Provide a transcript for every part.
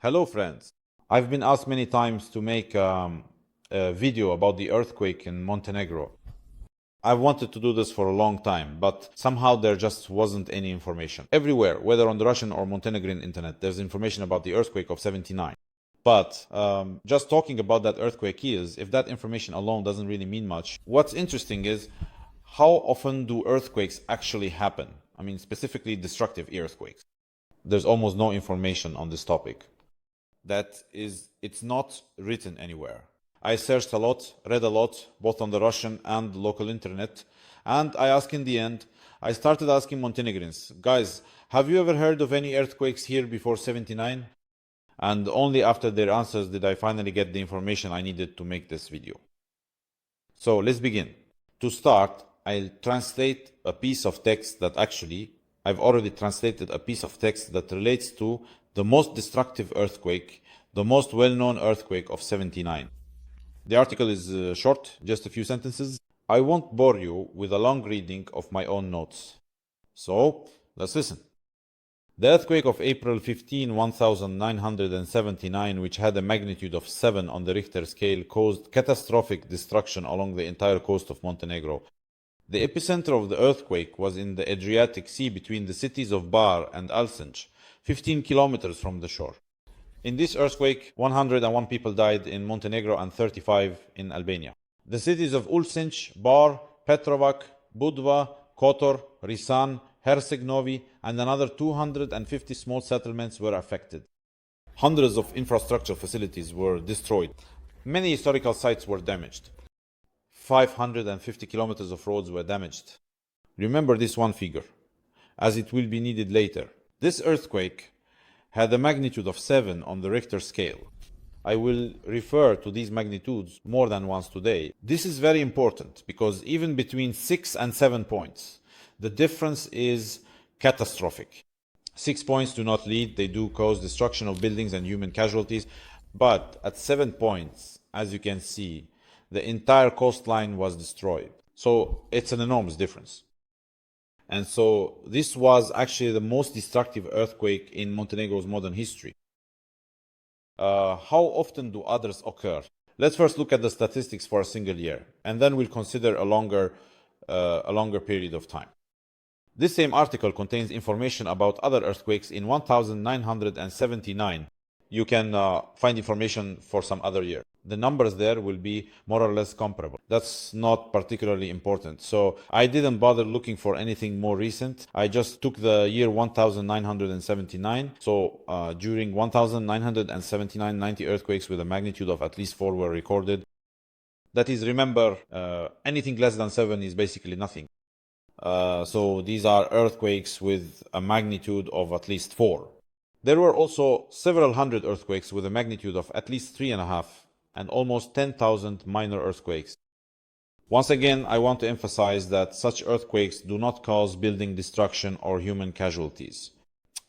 Hello friends. I've been asked many times to make a video about the earthquake in Montenegro. I've wanted to do this for a long time, but somehow there just wasn't any information. Everywhere, whether on the Russian or Montenegrin internet, there's information about the earthquake of 79. But just talking about that earthquake is, if that information alone doesn't really mean much, what's interesting is how often do earthquakes actually happen? I mean, specifically destructive earthquakes. There's almost no information on this topic. It's not written anywhere. I searched a lot, read a lot, both on the Russian and local internet, and I started asking Montenegrins, guys, have you ever heard of any earthquakes here before 79? And only after their answers did I finally get the information I needed to make this video. So let's begin. To start, I'll translate a piece of text that I've already translated a piece of text that relates to the most destructive earthquake, the most well-known earthquake of 79. The article is short, just a few sentences. I won't bore you with a long reading of my own notes. So, let's listen. The earthquake of April 15, 1979, which had a magnitude of 7 on the Richter scale, caused catastrophic destruction along the entire coast of Montenegro. The epicenter of the earthquake was in the Adriatic Sea between the cities of Bar and Alsenj, 15 kilometers from the shore. In this earthquake, 101 people died in Montenegro and 35 in Albania. The cities of Ulcinj, Bar, Petrovac, Budva, Kotor, Risan, Herceg Novi, and another 250 small settlements were affected. Hundreds of infrastructure facilities were destroyed. Many historical sites were damaged. 550 kilometers of roads were damaged. Remember this one figure, as it will be needed later. This earthquake had a magnitude of 7 on the Richter scale. I will refer to these magnitudes more than once today. This is very important because even between 6 and 7 points, the difference is catastrophic. 6 points do not lead, they do cause destruction of buildings and human casualties, but at 7 points, as you can see, the entire coastline was destroyed. So it's an enormous difference. And so this was actually the most destructive earthquake in Montenegro's modern history. How often do others occur? Let's first look at the statistics for a single year, and then we'll consider a longer period of time. This same article contains information about other earthquakes in 1979. You can find information for some other year. The numbers there will be more or less comparable. That's not particularly important. So I didn't bother looking for anything more recent. I just took the year 1979. So during 1979, 90 earthquakes with a magnitude of at least 4 were recorded. That is, remember, anything less than 7 is basically nothing. So these are earthquakes with a magnitude of at least 4. There were also several hundred earthquakes with a magnitude of at least 3.5 and almost 10,000 minor earthquakes. Once again, I want to emphasize that such earthquakes do not cause building destruction or human casualties.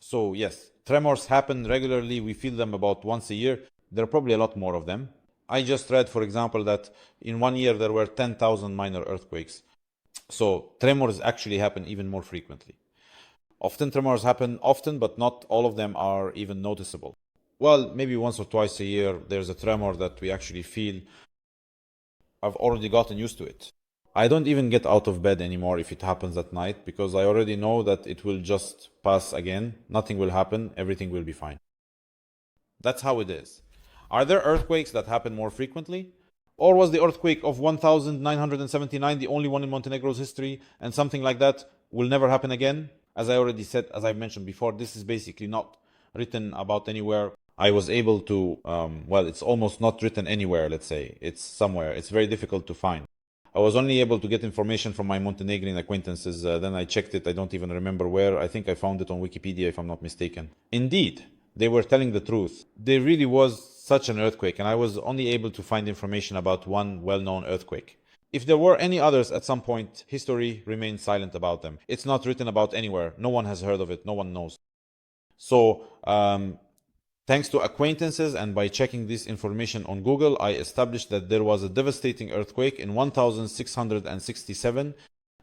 So yes, tremors happen regularly. We feel them about once a year. There are probably a lot more of them. I just read, for example, that in 1 year there were 10,000 minor earthquakes. So tremors actually happen even more frequently. Often tremors happen often, but not all of them are even noticeable. Well, maybe once or twice a year there's a tremor that we actually feel. I've already gotten used to it. I don't even get out of bed anymore if it happens at night because I already know that it will just pass again. Nothing will happen. Everything will be fine. That's how it is. Are there earthquakes that happen more frequently? Or was the earthquake of 1979 the only one in Montenegro's history and something like that will never happen again? As I already said, as I mentioned before, this is basically not written about anywhere. I was able to, it's almost not written anywhere, let's say. It's somewhere. It's very difficult to find. I was only able to get information from my Montenegrin acquaintances. Then I checked it. I don't even remember where. I think I found it on Wikipedia, if I'm not mistaken. Indeed, they were telling the truth. There really was such an earthquake, and I was only able to find information about one well-known earthquake. If there were any others at some point, history remains silent about them. It's not written about anywhere. No one has heard of it. No one knows. So, thanks to acquaintances and by checking this information on Google, I established that there was a devastating earthquake in 1667.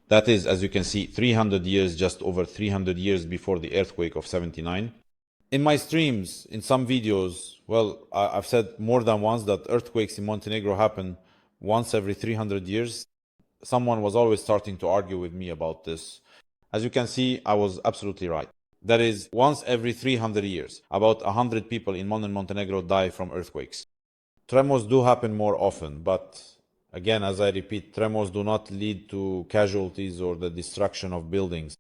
That is, as you can see, 300 years, just over 300 years before the earthquake of 79. In my streams, in some videos, well, I've said more than once that earthquakes in Montenegro happen once every 300 years. Someone was always starting to argue with me about this. As you can see, I was absolutely right. That is, once every 300 years, about 100 people in modern Montenegro die from earthquakes. Tremors do happen more often, but again, as I repeat, tremors do not lead to casualties or the destruction of buildings.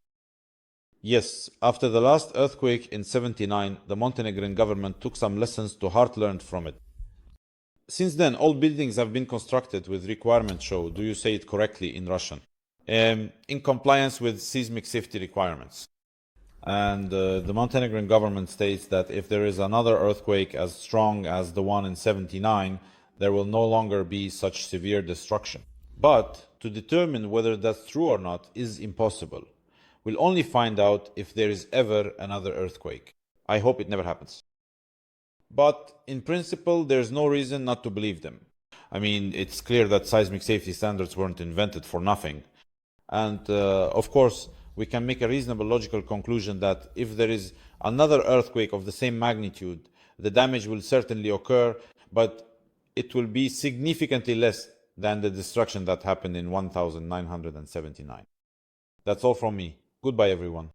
Yes, after the last earthquake in 79, the Montenegrin government took some lessons to heart learned from it. Since then, all buildings have been constructed with requirements show, do you say it correctly in Russian? In compliance with seismic safety requirements. And the Montenegrin government states that if there is another earthquake as strong as the one in 79, there will no longer be such severe destruction. But to determine whether that's true or not is impossible. We'll only find out if there is ever another earthquake. I hope it never happens. But in principle, there's no reason not to believe them. I mean, it's clear that seismic safety standards weren't invented for nothing. And of course, we can make a reasonable logical conclusion that if there is another earthquake of the same magnitude, the damage will certainly occur, but it will be significantly less than the destruction that happened in 1979. That's all from me. Goodbye, everyone.